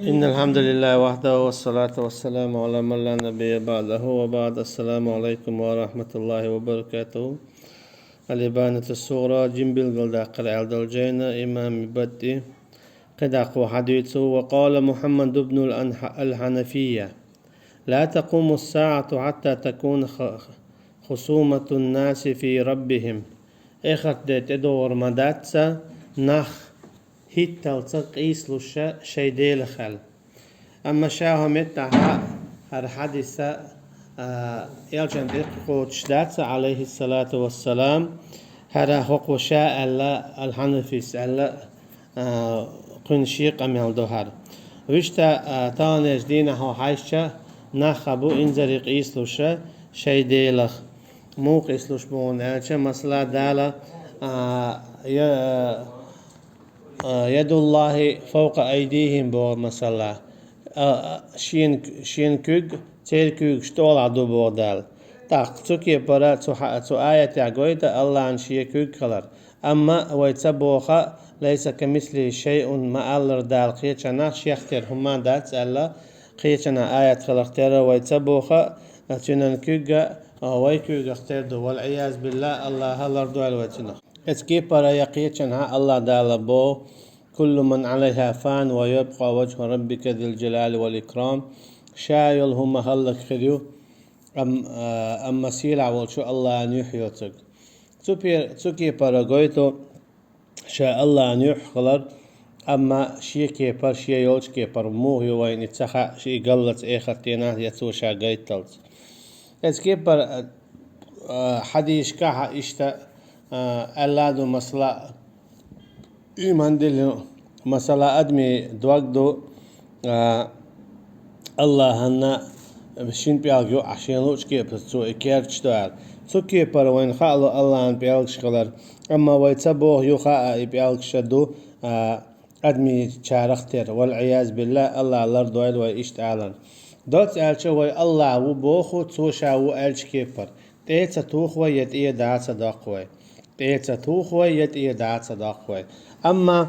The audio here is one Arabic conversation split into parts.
إن الحمد لله وحده والصلاة والسلام على من لا نبي بعده وبعد. السلام عليكم ورحمة الله وبركاته. الإبانة الصغرى جنبل قلداقر الدلجينا إمام بدي قداق حديثه. وقال محمد بن الحنفية: لا تقوم الساعة حتى تكون خصومة الناس في ربهم. إخت تدور مداتسا نخ هيتلتق إيسلوشا شيديل خل. أما شاهم التها هر حديثة يلجن دقيقة شدات عليه الصلاة والسلام. هذا هو شاء الله الحنفيس الله قنشيق أميال دوهر ويشتا تانيش دينا هو حيشة نخبو إنزريق إيسلوشا شيديلخ موق إيسلوش بون ألشا مسلا دالا يد الله فوق أيديهم بور مسلا شين كوغ تير كوغ شتول عدو بودال تاق تسوكي برا تو آية تعقويتا الله عن شي كوغ خلر أما ويتسبوخا ليس كمثله شيء ما ألر دال قيتشنا شيختر هما دات ألا قيتشنا آية خلقتر ويتسبوخا تنن كوغ ويكوغ اختر دو والعياذ بالله الله هلر دو الوتنا اسكي برا يقيتشنا الله دال بو كل من عليها فان ويبقى وجه ربك ذي الجلال والإكرام شايل هم هلك خديو أما سيلع والشو الله أن يحيوتك تسوكي باراغويتو شاء الله أن يحخلر أما شي كيبر شي يولش كيبر مو هو وين يتسخى شي قلت إيختينا يتسو شا قيتلت إذ كيبر حديش كاها إشتا ألادو مسلا إيمان دل مسألة أدمي دوغدو الله هنا بشين بيالجو عشان لوش كيف تسو إكيرتش دوال تسو كيبر وين خالو الله أن بيالجش خلر أما ويتسبوه يخاء بيالجش دو أدمي شارختر والعياذ بالله الله لرد ويل ويشت أعلن دوت ألش وي الله وبوخو تسوشا وألش كيبر تيتsa توخوي يت إيه دعسا داقوي تيتsa توخوي يت إيه دعسا داقوي أما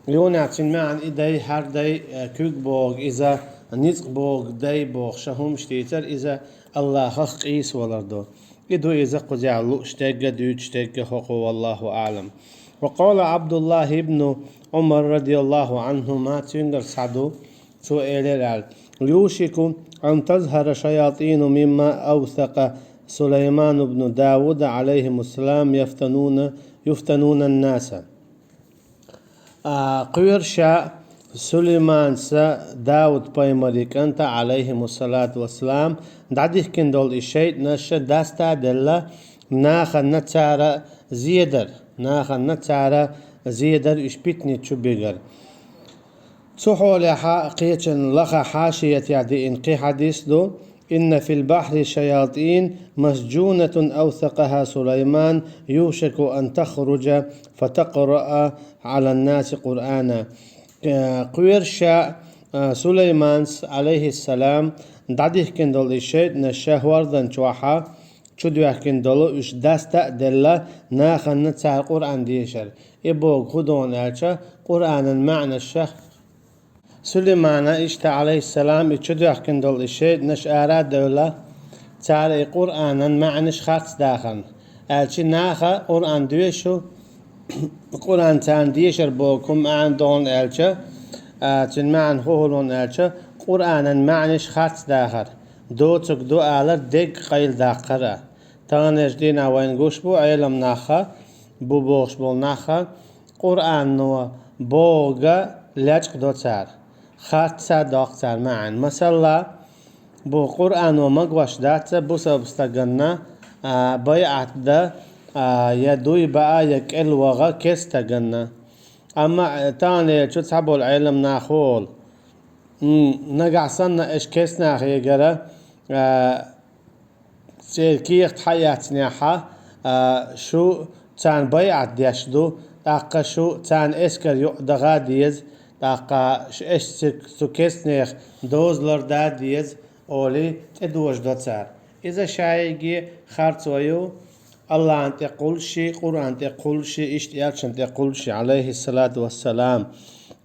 لوناتين معن إدي هر دي كوك بوغ إذا نزق بوغ دي بوغ شهم شتيتر إذا الله خخ قيس ولردو إدو إذا قزع اللو اشتاق دوت اشتاق خقو والله أعلم. وقال عبد الله بن عمر رضي الله عنهما تنقر سعدو سؤال يوشك أن تظهر شياطين مما أوثق سليمان بن داود عليهم السلام يفتنون الناس. قيرشا سليمان سا داود بايمريك أنت عليهم الصلاة والسلام دعديه كندول الشيء نشا داستا دلا ناخا نتسارة زيدر اشبتني تشبيغر تسحو لها قيتشن لخا حاشية يعني انقي حديث دو إن في البحر شياطين مسجونة أوثقها سليمان يوشك أن تخرج فتقرأ على الناس قرآنا. قيرشا سليمان عليه السلام دعديه كندول الشيء نشاه وردن شوحا شدوه كندولو اش داستا دلا ناخن نتسع القرآن ديشر إبوغ خدون ألشا قرآن المعنى الشيخ سليمان اشتا عليه السلام اتشدوه كندول الشيء نش آراد دولا تعالي قرآن معنش خاص داخن ألشي ناخا قرآن دوشو قرآن تان ديشر بوكم عن دون ألشا تن معن هولون ألشا قرآن معنش خاص داخر دوتك دو آلر دق قيل داقرة تانش دينا وين قوش بو علم ناخا بو بوش بو ناخا قرآن نو بوغا لجق دو تار خاصة داقتار معن مثلا بو قرآن ومقوش داتا بو سبستغنى بيعت دا يدوي بقى يكل وغا كستغنى أما تاني شو تحبوا العلم ناخول نقع صنع إيش كيسنا خيجرة سيركيخت حياتنا شو تان بيعت ديشدو تاقا شو تان إسكر يقدغا ديز تاقا إيش سكيسنيخ دوزلر دا ديز أولي تدوش دوتار إذا شايجي خارتويو الله أنت قول شي قرآن تقول شي اشتياق أنت قول شي عليه الصلاة والسلام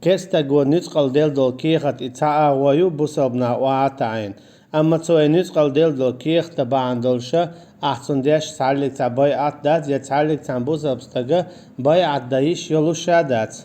كستا جو نتقل ديل دول كيخت إتاعا ويو بوسبنا وعاتعين أما تسوي نتقل ديل دول كيخ تبعن دولشا أحسن ديش تعلق تباي عدات يتعلق تنبوسب استغا باي عدايش يلو شادات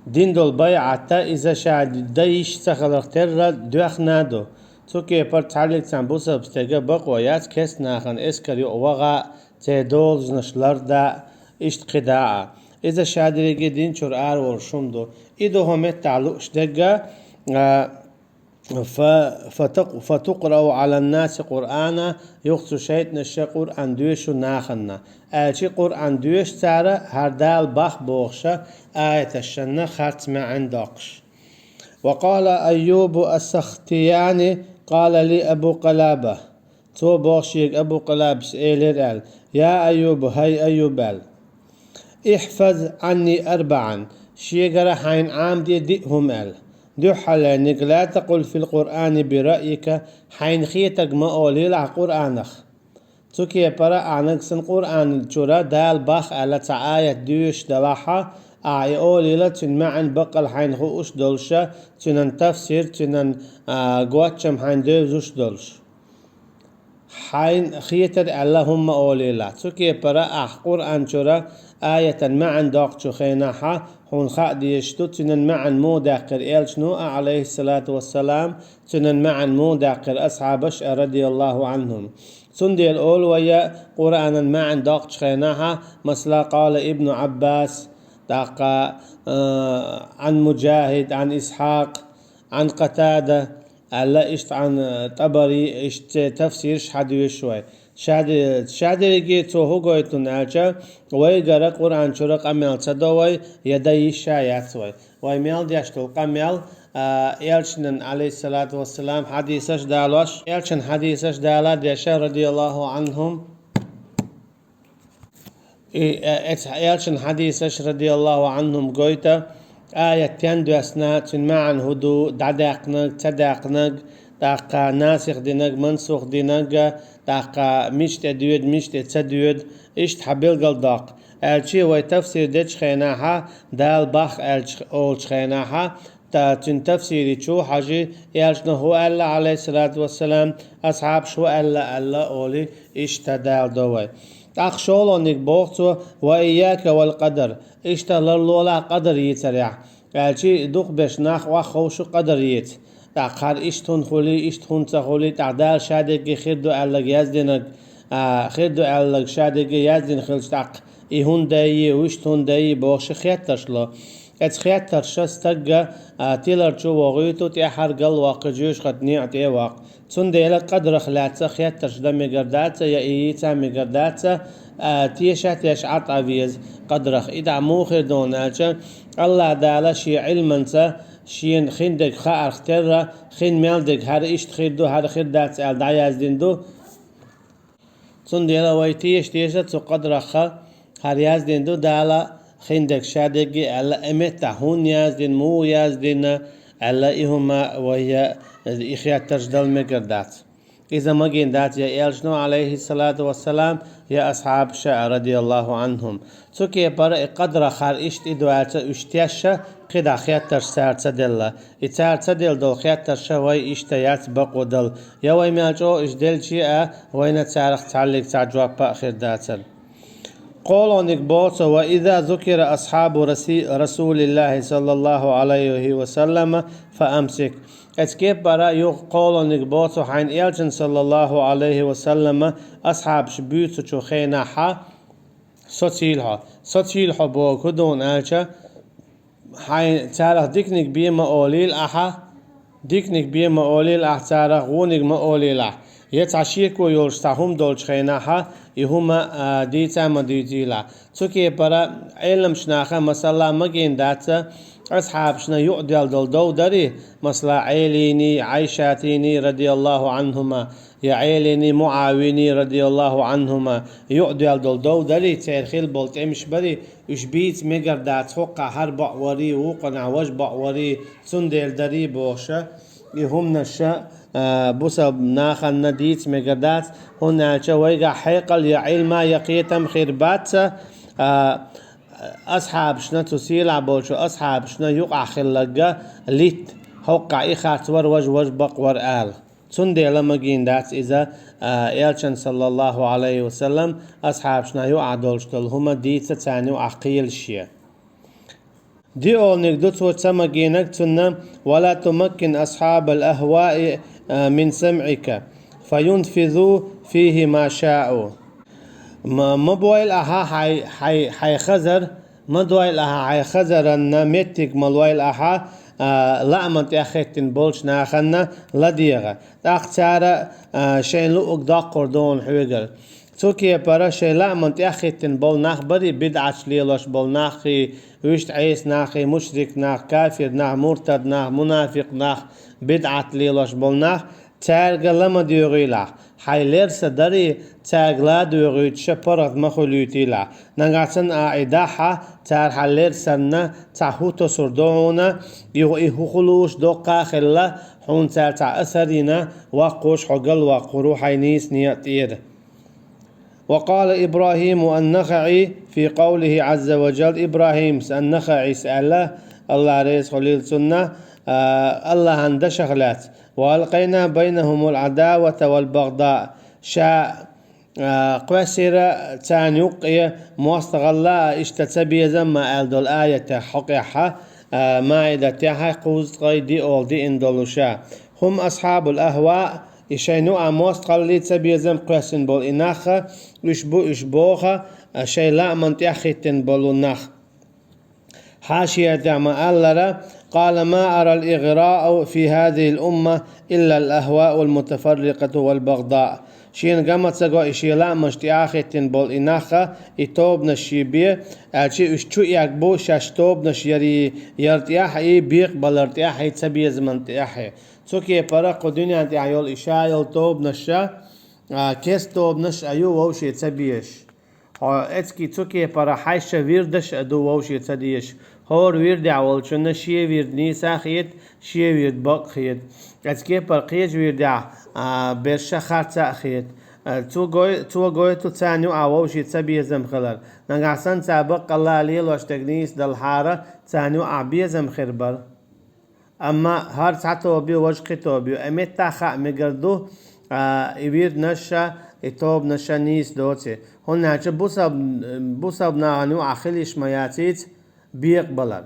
دين دول باي عتا إذا شاد دايش تخلق تر دوخ نادو توكي پر تعلق تنبوسب استغا بقويات كس ناخن اسكري وغا تدول زنشلر دا اشت قداعا إذا شادريجي دين شور ورشومدو إذا هم تعلق شدقا فتقرأ على الناس قرآنا يخصو شيء نشا قرآن دوشو ناخنا أشي قرآن دوش تارا هردال باخ بوخشا آية الشنة خاتم عندقش وقال أيوب السختياني قال لي أبو قلابة تو بوخشيك أبو قلابس إيلر يا أيوب هاي أيوب احفظ عني أربعا شيقر حين عام ديهم دو حلانك لا تقل في القرآن برأيك حين خيتك ما أولي لع قرآنك تكي برا عنك سن قرآن الجرى دال باخ على تعاية دوش دواحة أعي أولي لتن معن بقل حين خوش دولشة تنن تفسير تنن قواتشم حين دوش دولش حين خيتر اللهم أولي لا تكي برا قرآن جرى آية معن داقشو خيناها هون خادي يشتو تنن معن مو داقر إلشنو عليه الصلاة والسلام تنن معن مو داقر أصحابش رضي الله عنهم سندي الأول ويا قرآن معن داقش خيناها مثلا قال ابن عباس داقا عن مجاهد عن إسحاق عن قتادة ألا إشت عن طبري إشت تفسير شحدو شوي شادريجي تو هو قويتون ألشا ويقرأ قرآن شرق أميال تدوي يدي الشايات وي ويميال ديشتو قميال إلشن عليه الصلاة والسلام حديثش دالوش إلشن حديثش دالا ديشا رضي الله عنهم إلشن حديثش رضي الله عنهم قويتا آية تندو أسنات معن هدو دعداقنق تداقنق داقا ناسخ دينق منسوخ دينق داقا مشت أدود مشت تدود إشت حبيل قلداق ألشي وي تفسير ديش خيناها دال باخ أولش خيناها تا تن تفسيري شو حاجي يالشنا هو ألا عليه الصلاة والسلام أصحاب شو ألا أولي إشت دال دوي أخشولو نكبوغتو وإياك والقدر إشت للولا قدر يتريع ألشي دوق بش ناخ وخوشو قدر يت تاخر اشتون خولي اشتون تخولي تعدال شادق خيردو ألق يزدنك خيردو ألق شادق يزدن خلش تاق إهون داي وشتون داي بوخش خياترشلو ات خياترش استقى تيلر شو وغيتو تيحر قل واقجيوش خد نيعت ايواق تون ديلا قدر خلاتsa خياترش دمي قرداتsa يا ايتا مقرداتsa تيشات يشعط عفيز قدرخ إذا موخر دوناتsa الله دالا شي علمنسا شين خندق خار اخترا خين مالدق هر اشت خيردو هر خردات ال دعياز ديندو تون ديلا ويتيش تيشا تو قدرخ هر ياز ديندو دالا خندق شادقي الا امتا هون ياز دين مو ياز دين الا إهما وهي إخيات تجدل مقردات إذا ما جندات يا إلشنو عليه الصلاة والسلام يا أصحاب شاء رضي الله عنهم تكي بر قدر خار إشت إدوات اشتياشا قد خياتر سارت دل إتارت دل دل خياتر شوي إشتيات بقو دل يوي مالجو إشدل شيئا وين تارخ تعلق تعجواب بأخر داتل قولوا نكبوت وإذا ذكر أصحاب رسول الله صلى الله عليه وسلم فأمسك اتكيف برا يقولوا نكبوت حين إلجن صلى الله عليه وسلم أصحاب شبيوت شخينا حا ستيلها بو كدون ألشا حين تارخ ديكنك بيما أوليل أحا ديكنك بيما أوليل أح تارخ غونك ما أوليل أح يتعشيكو يولشتاهم دولش خيناها يهما ديتا ما ديتيلا تكي برا علم شناخا مثلا مجين داتا أصحاب شنا يعدل دل داري مثلا عيليني عيشاتيني رضي الله عنهما يا عيليني معاويني رضي الله عنهما يعدل دل داري تارخيل بولت امش بري اشبيت مقر دات حقا هر بعوري وقنع وج بعوري سندل داري بوشا يهم نشا بوسب ناخن نديت مقردات هنا شويقع حيقل يا علما يقيتم خربات أصحاب شنا تسيلع بولشو أصحاب شنا يقع خلقا ليت هوقع إخات وج بق ور آل سندي لما جين دات إذا يالشن صلى الله عليه وسلم أصحاب شنا يقع دولشتل هما دي تتاني وعقيل شيء دي أول نقدو تسمى جينك تنا ولا تمكن أصحاب الأهواء من سمعك فينفذوا فيه ما شاءوا ما بويل أها حي خزر ما دويل أها حي خزر أن متك ملويل أها لا من تأخذتن بولش ناخنا لا ديغا تأخذ شين لوك داقر دون حويقر توكي برا شيء لا من تأخذتن بول ناخ بدي بدعش ليلوش بول ناخي ويشت عيس ناخي مشرك ناخ كافر ناخ مرتد ناخ منافق ناخ بدعت ليلوش بول ناخ تارغ لما ديغيلا حيلر سدري تاغلا ديغيت شپرت مخلوتيلا نغاتن ايداحا تار حلر سنة تاهوتو سردونا يغو خلوش دوقا خلا حون تار تا اثرنا وقوش حقل وقرو حينيس نياتير وقال إبراهيم النخعي في قوله عز وجل إبراهيم النخعي سأله الله ريس خليل سنة الله عند شغلات وألقينا بينهم العداوة والبغضاء شاء قوسر تانيق موستغلا اشتتبي زما ألدو الآية حقيقة مائدة تاها قوز قيدي أول دي اندولوشا هم أصحاب الأهواء إشينو موستغلي تبي زم قوسن بول إناخ إشبوخ شيء لا من تأخذن بولو نخ حاشية ما ألرا قال ما أرى الإغراء في هذه الأمة إلا الأهواء المتفرقة والبغضاء شين قامت سقو إشي لا مشتياختن بول إناخا إتوب نشيبية أشي إشتو يكبو شاشتوب نشيري يرتياح إي بيق بالارتياح يتسبي زمن تياحي توكي برق دنيا انت عيول إشايل توب نشا كيس توب نش أيو ووش يتسبيش اتكي توكي برا حيشة ويردش أدو ووش يتسديش هور ويرد عول شنا شي ويرد نيسا خيت شي ويرد بق خيت اتكي برقيج ويرد برشا خارتا خيت تو غوي تو تانيو عووش يتسبي زم خلال نغاسان تابق الله ليل واشتغنيس دالحارة تانيو عبي زم خربر اما هر ساعتو بي وجقي توبيو امت تاخا مقردو يويرد نشا يتوب نشا نيس دوتي هون ناچه بوساب ناغنو عخليش مياتيت بيقبلر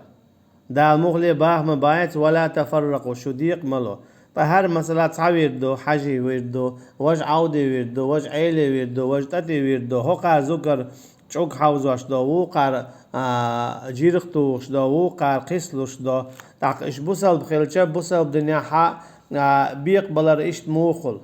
دال مغلي باه مبايت ولا تفرقوا شديق ملو فهر مسألة تعويردو حاجي ويردو وج عودي ويردو وج عيلي ويردو وج تاتي ويردو هوقا زوكر چوك حوزوش دو وقار جيرختوش دو وقار قسلوش دو تاق اش بوسال بخيلچه بوسال دنيا حا بيقبلر اشت موخل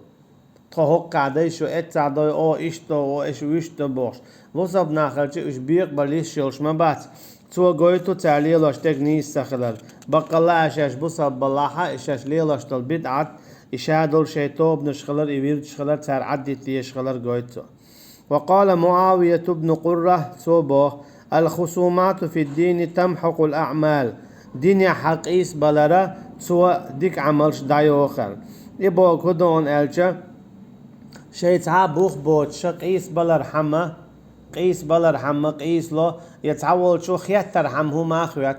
تهوق قاعدة شو اتعدي او اشتو او اش ويشتو بوش وصب ناخرچه اش بيقبليش شلش ما بات تو غويتو تعليل اشتك نيس سخلر بقلا اشاش بوصب بلاحة اشاش ليل اشتل بدعت اشادول شيطوب نشخلر ايوير تشخلر تار عدت يشخلر غويتو وقال معاوية بن قرة صوبه الخصومات في الدين تمحق الأعمال دين حقيس بلرا سوى ديك عملش دايوخر إبو كدون ألجا شيء بوخ بوت شقيس بلر حما قيس بلر حما قيس له يتعول شو خيتر حم هو ما خيت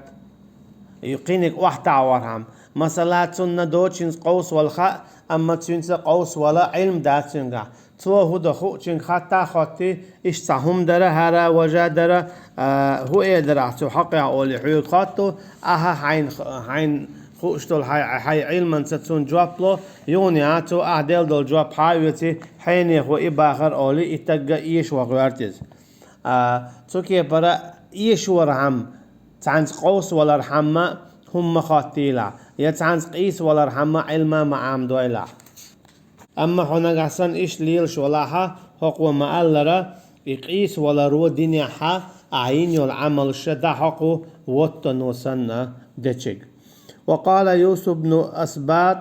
يقينك واحد عورهم مثلا تسن دوتشنز قوس والخاء أما تسنس قوس ولا علم داتسنجا تو هو دخو چن خطا خطي ايش تهم دره هرا وجا دره هو يدرع تو حقا اولي حيوت خطو اها حين خوشتول حي علما ستون جوابلو يوني عاتو اعدل دول جواب حاويتي حين يخو اباخر اولي اتقا ايش وغيرتز توكي برا ايش ورحم تعنز قوس ولا رحمة هم خاطيلا يتعنز قيس ولا رحمة علما معام دويلا أما هنا قصن إيش ليل شولاها حقو ما ألرا يقيس ولا رو دنيا حا عين العمل شدا حقو وطنوسنا دچك وقال يوسف بن أسباط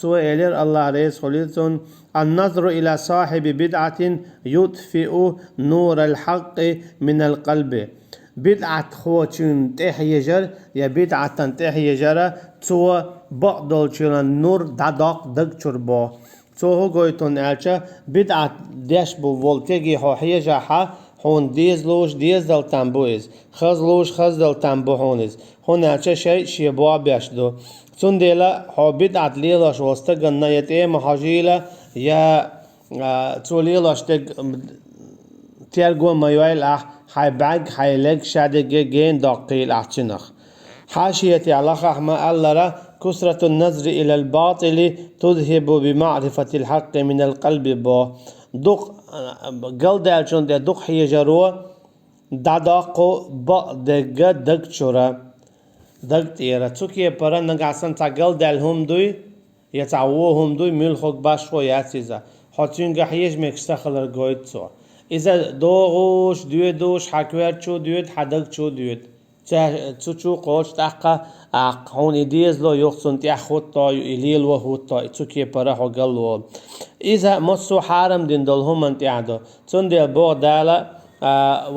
تو إلير الله ريس خليلتون النظر إلى صاحب بدعة يطفئ نور الحق من القلب بدعة خوتشن تحيجر يا بدعة تحيجر تو بقدل چلن نور دادق دق چربا تو هو گویتون الچه بدعة دش بو ولتگی ها حیجا ها هون ديز لوش ديز دل تنبويز خز لوش خز دل تنبو هونيز هناك شيء بوابيش دو تندلا هو بدعت ليلاش واستقنا يتيه محاجيلا يا توليلاش تيرجو ما يويل هاي باج هاي لك شادق جين دقيل أحتنخ حاشية على ما ألرا كسرة النظر إلى الباطل تذهب بمعرفة الحق من القلب بو دق قل دالشون دي دق حيجرو داداقو با دق دق شورا دق تيرا تسوكي برا نقاسن تا قل دالهم دوي يتعووهم دوي ملخوك باشو ياتيزا حتين حيج مكستخلر قويت سو إذا دوغوش دوش حكوير چو دويد حدق چو دويد تشو قوش تاقا هون إديز لو يخصن تيخوت تا إليل وهوت تا تسوكي برا حو قلو إذا مصو حارم دين دولهم من تيعدو تون ديل بوغ دالا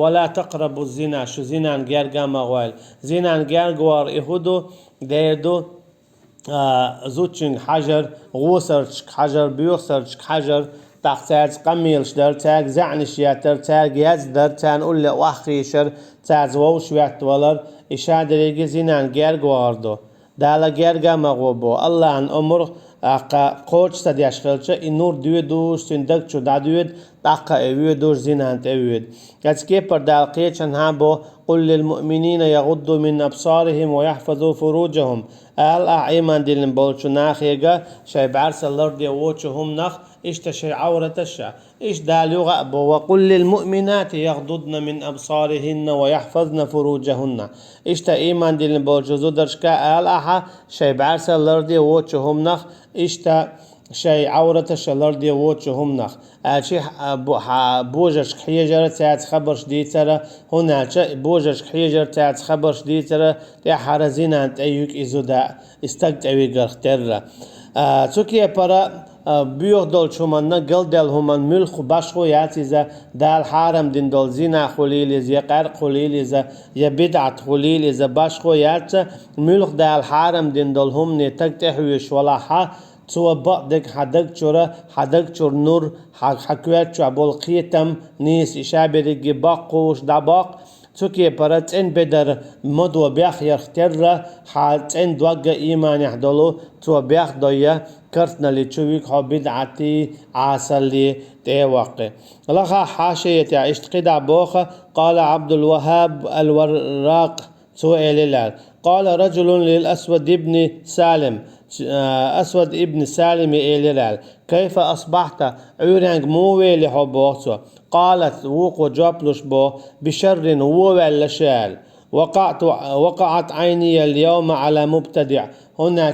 ولا تقربوا الزنا شو زنا نجرجا مغوال زنا نجرجوار إهودو ديدو زوتشن حجر غوسرش حجر بيوسرش حجر تاعز قميلش در تاع زعنش ياتر تاع جاز در تاع أول واخريشر تاع زووش وقت ولر إشاد ريجي زينان جرجواردو دالا جرجا مغوبو الله عن أمر قوش تديش خلش النور دوش تندق شو دادويد تاقا اويدوش زينان تأويد كي پر دالقيتشن هابو قل للمؤمنين يغضوا من أبصارهم ويحفظوا فروجهم إيمان ديلن بولشو ناخيغا شاي بعرس الأرض يووشهم نخ شي عورة الشا داليو غأبو وقل للمؤمنات يغضضن من أبصارهن ويحفظن فروجهن تا إيمان ديلن بولشو زودرشكا شاي بعرس الأرض يووشهم نخ تا شيء عورة الشلر دي ووتشهم نخ أشي بوجش حيجر تاعت خبر شديد ترى هناك بوجش حيجر تاعت خبر شديد ترى تاع حرزين أنت أيوك إزودا استقت أيوك غرختر تسوكي برا بيوخ دول شومنا قل دل همان ملخ باشخو ياتيزا دال حارم دين دول زينا خليل يا قرق خليل يا بدعت خليل إذا باشخو يات ملخ دال حارم دين دول هم نتك تحويش ولا تو بعدك حدك شور نور حكوات شو عبول قيتم نيس إشابري باقوش دباق تسوكي برات ان بدر مدو بيخ يختر حالت ان دوغ إيمان يحدلو تو بيخ دويا كرتنا لتشويك هو بدعتي عاسل لي تيوقع لخا حاشية اشتقدع بوخ قال عبد الوهاب الوراق سؤال قال رجل للأسود ابن سالم أسود ابن سالم إيلال كيف أصبحت عورانج موي لحبوتو قالت وقو جابلوش بو بشر ووال لشال وقعت عيني اليوم على مبتدع هنا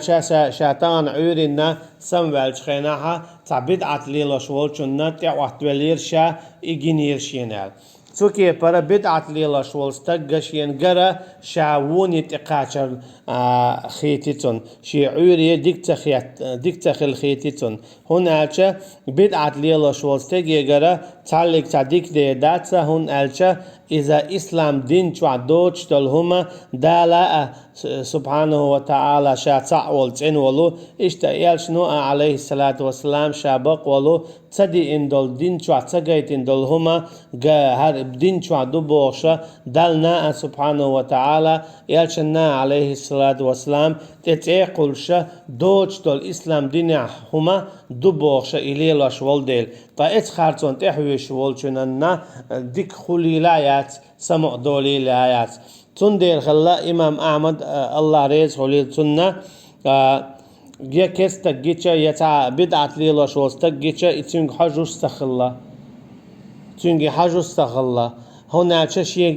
شاتان عورنا سموال شخيناها تعبدعت ليلوش والشنا تعوحتولير شا إجينير شينال تسوكي برا بدعت ليلا شوال استقش ينقرا شاووني تقاشر خيتيتون شي عوري ديكتخ الخيتيتون هناك بدعت ليلا شوال استقي قرا تعلق تعديك دي داتسا هناك إذا إسلام دين دوش تلهما دالا سبحانه وتعالى شاتع والتين ولو اشتايال شنو عليه الصلاة والسلام شابق ولو تدي ان دول دين تسقيت ان دول هما هر دين دو بوشا دالنا سبحانه وتعالى يالشنا عليه الصلاة والسلام تتعقل شا دوش دول إسلام دين هما دو بوشا إلي لاشوال ديل تا خارتون تحويش والشننا ديك خلي لايات سمع دولي لايات تندير خلا إمام أحمد الله ريز خليل سنة جا كستك جيتشا يتا بدعت ليلا شوستك جيتشا تنج حجوش استخلا تنج حجوش استخلا هنا شيء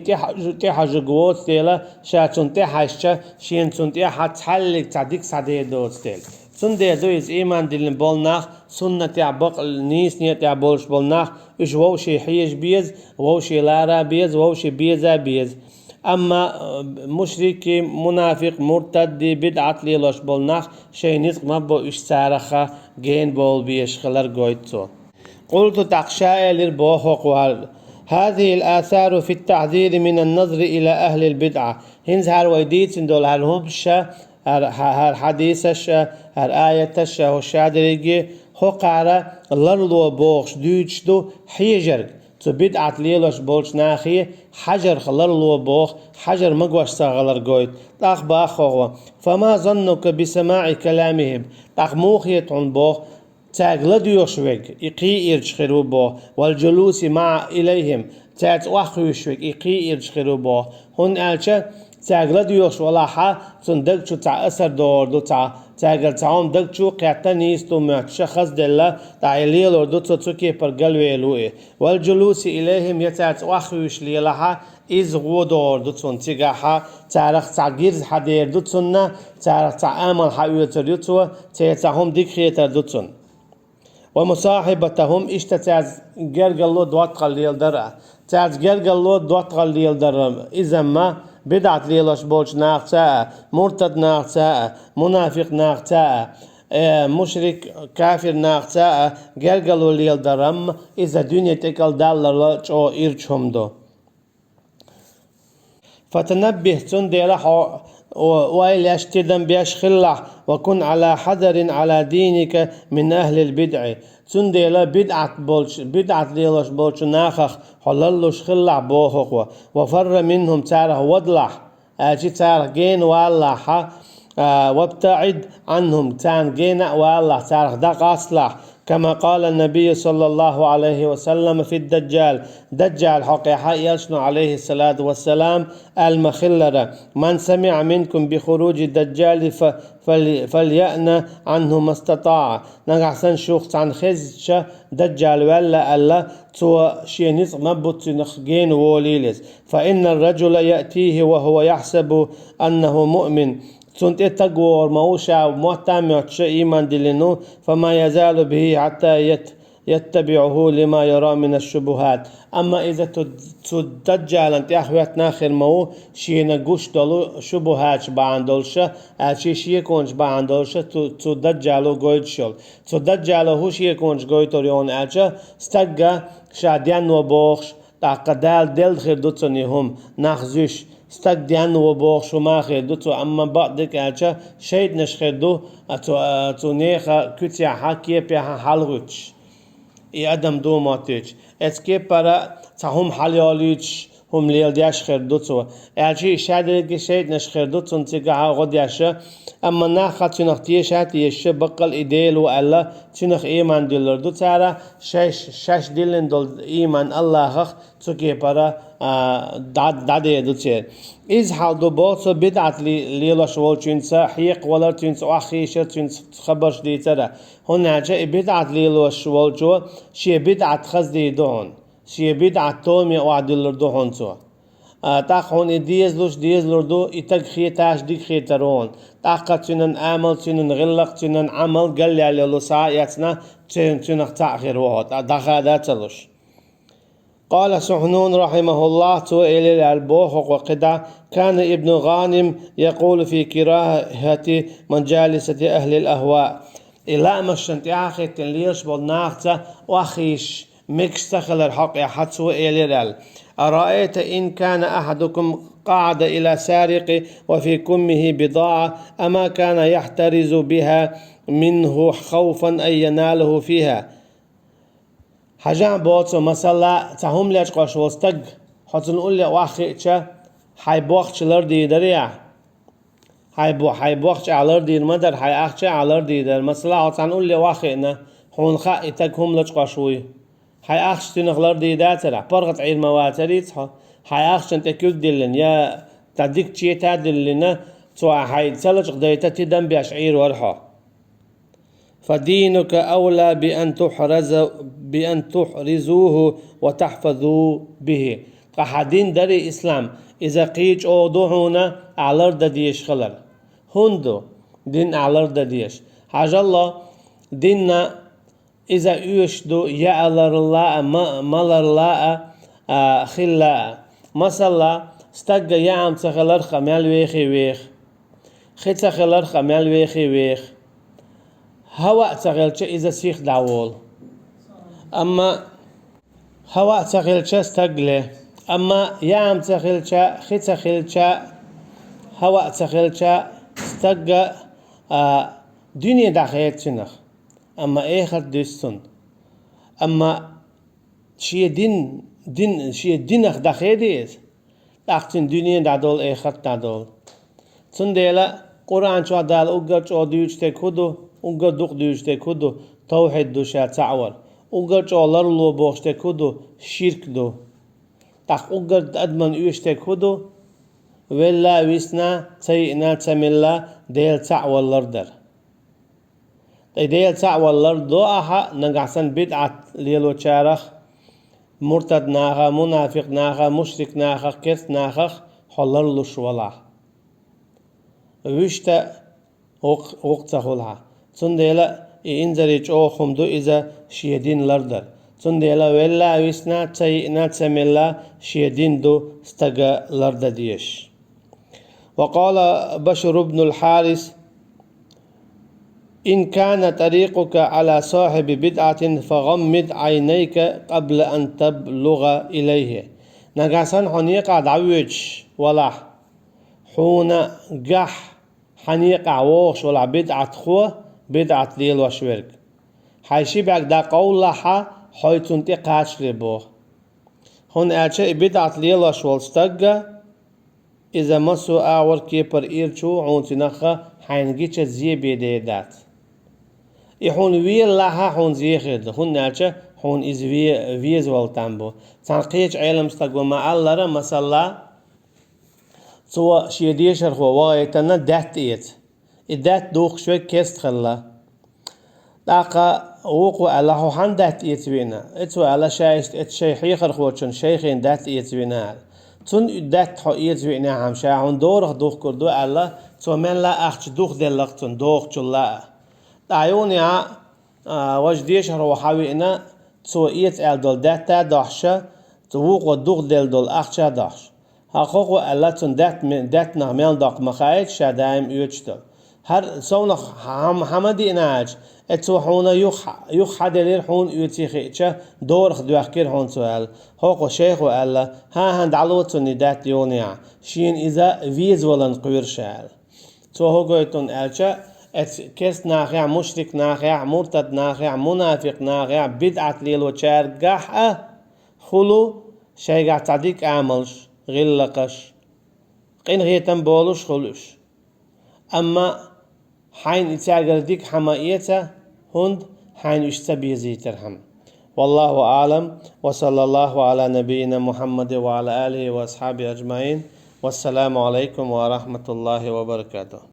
تحج جوات تلا شاتون تحشة شين تون تحلق تعديك سعدي دوت تل سنده دويز إيمان دلن بالناخ سنة تعبق النيس نية تعبولش بالناخ إيش ووشي حيش بيز ووشي لارا بيز ووشي بيزا بيز أما مشرك منافق مرتد بدعت ليلوش بالناخ شيء نسق مبو إيش سارخة جين بول بيش خلر قويتو قلت تقشاء للبوخ وقوال هذه الآثار في التحذير من النظر إلى أهل البدعة هنز هار ويديت دول هار هبشة هر حديثش هر آيتش هو شادريجي هو قارة لرلو بوخش دوچدو حيجرق تو بدعة ليلوش بولش ناخي حجر خلر لو بوخ حجر مقوش ساغلر قويت تاخ باخوغو فما ظنك بسماع كلامهم تاخ موخيت عن بوخ تاغلد يوشوك إقي إرشخرو بوخ والجلوس مع إليهم تاعت واخوشوك إقي إرشخرو بوخ هون ألشا تاغلد يوش ولا حا تندق تاع أسر دور دو تاغل تعوم دق قيعتا نيستو معتشا خز دلا تعيليل وردو تسوكي برقلوي لوئي والجلوس إليهم يتاعت واخوش ليلها إز غودور دو تنتيغاها تعرخ تعجيرز حدير دو تسنة تعرخ تعامل حيوتر يتوى تيتاهم ديك خيتر دو تسن ومصاحبتهم اشتتاز جرجلو دوات قليل درع تاز جرجلو دوات قليل درع إذا ما بدعة ليلوش بولش ناقتا مرتد ناقتا منافق ناقتا مشرك كافر ناقتا جرجلو ليل درم إذا دنيا تكال دالر او إرشهم دو فتنبه تندير وإلى اشتدم بيش خلع وكن على حذر على دينك من أهل البدع تندير بدعة ليلوش بولش ناخخ حللوش خلع بوخوا وفر منهم تاره ودلح أجي تاره جين والله وابتعد عنهم تان جين والله تاره دق أصلح كما قال النبي صلى الله عليه وسلم في الدجال دجال حقيقة يشنو عليه الصلاة والسلام المخلرة من سمع منكم بخروج الدجال فليأن عنه ما استطاع نقعسن شوخ عن خزش دجال ولا ألا تو شينيس مبوت نخجين ووليلس فإن الرجل يأتيه وهو يحسب أنه مؤمن سنت تقور موشا ومهتم إيمان دلنو فما يزال به حتى يتبعه لما يرى من الشبهات أما إذا تدجال أنت أخوات ناخر مو شي نقوش دلو شبهات باندولشة شي يكونش باندولشة تدجالو قويد شل تدجالو هو شي يكونش قويد تريون استقى شاديان وبوخش تاقدال دل خير دوتسوني هم نخزوش استقديان وبوخ شماخ دوتو أما بعدك أجا شيد نشخدو أتو نيخا كتيا حكي بيها حلغوش إي أدم دو ماتيش اسكي برا تهم حلياليش هم ليل دياش خير دوتو أجي شادلك شيد نشخر دوتو انتقاها غد ياشا أما ناخا تنختيش هاتي يشا بقل إيديل وألا تنخ إيمان دلر دوتو على شاش دلن دول إيمان الله خخ تكي برا داده دوتشير إز حال دو بوتو بدعت ليلوش والتنسا حيق ولا تنسا أخيشة تنسا خبرش دي ترى هنا جاء بدعت ليلوش والجو شي بدعت خزدي دون شي بدعت تومي وعدل دون تو تاق هون ديز لردو إتاق خيتاش ديك خيترون تاقا تنن عمل تنن غلق تنن عمل قال لي على لساعتنا تنن تأخير وقت دخل تلوش قال سحنون رحمه الله سئل البوخ وقدا كان ابن غانم يقول في كراهة مجالسة أهل الأهواء إلا مشنت أخي تنليش بالناخته وأخيش مكستخل الحق حد سئل أرأيت إن كان أحدكم قعد إلى سارق وفي كمه بضاعة أما كان يحترز بها منه خوفا أن يناله فيها حاجان بوتو مثلا تهم ليش قاش وستق حتى نقول لي واخي تشا حيبوخش لردي دريا حيبوخش على لردي المدر حيأخش على لردي در مثلا حتى نقول لي واخينا هون خائتك هم ليش قاشوي حيأخش تنخ لردي داترا برغت عير مواتريت حيأخش انت كل دلن يا تديك تشيتا دلنا تو حي تسلج قديتا تدم بأشعير ورحا فدينك أولى بأن تحرزوه وتحفظوا به قحدين دري إسلام إذا قيج أوضوحونا على ديش خلال هندو دين على ديش حاج الله ديننا إذا يشدو يعلر الله ملر الله خلا مثلا استقى يعم تخلر خمال ويخي ويخ خيت خلر خمال ويخي ويخ هواء تغلش إذا سيخ دعوال أما هواء تغلش استقله أما يعم تغلش خيت تغلش هواء تغلش استقى دنيا دخيت سنخ أما إيه خد دستن أما شيء دين din şiye dinach dachedis dachtin dünya dadol ehat dadol Tsundela Quran cho dal ugar cho düçte kudu ugar duk düçte kudu tawhid du sha ta'wal ugar cho lar lo boxte kudu şirk du tak ugar adman üçte kudu vella wisna sayna tamilla del ta'wallardir del ta'wallar do aha nagasan bid'at lelo charach murtad naha munafiq naha mushrik naha kes naha halal lushwala Wüste Hochzahulha. Zundela inzari chomdu iza shiedin lardar. Zundela wella wisna tsayna tsamilla shiedin do staga larda diyesh. وقال بشر بن الحارث إن كان طريقك على صاحب بدعة فغمض عينيك قبل أن تبلغ إليه. نجاسان حنيقة دعوج ولا حون جح حنيقة ووش ولا بدعة خو بدعة ليل وشورك حيشي بعد دا قول لها حيث قاش لبو هون أشياء بدعة ليل وشولستجا إذا مسو أول كيبر إيرشو عون تنخا حينجيش زي بديدات يحون ويل لها حون زيخد هون أشياء حون إز ويز والتامبو تنقيش علم استجوا مع الله مثلا سو شيديشر هو وايتنا دات إيت إدات دوخ شوي كيست خلا داقا وقو على هو هن دات إيت بينا إتو على شايست إت شيخي خرخوتشن شيخين دات إيت بينا تون دات حو إيت بينا هم شاهون دورخ دوخ كردو على تو من لا أخش دوخ دلقتن دوخ جلا دايوني وجديشر هو حاوينا تو إيت على دول داتا داحشة توقو دوخ دل دول أخشة داحش حقوق الله تون دات نعمل داق مخايت شدايم يوجتو هر سونا حمدي ناج اتو حونا يخ حدلير حون يوتيخيتشا دورخ دوخكير حون سؤال حقوق شيخ الله ها هند علوتون دات يونيا شين إذا فيز ولن قوير شال تو هوغويتون ألشا ات كيس ناخيع مشرك ناخيع مرتد ناخيع منافق ناخيع بدعة ليلو شار قحة خلو شيء تعديك عملش غلقش قين غيتم بولوش خلوش أما حين إتاقرديك حمائيته هند حين يشتبه زيترهم والله أعلم وصلى الله على نبينا محمد وعلى آله وأصحابه أجمعين والسلام عليكم ورحمة الله وبركاته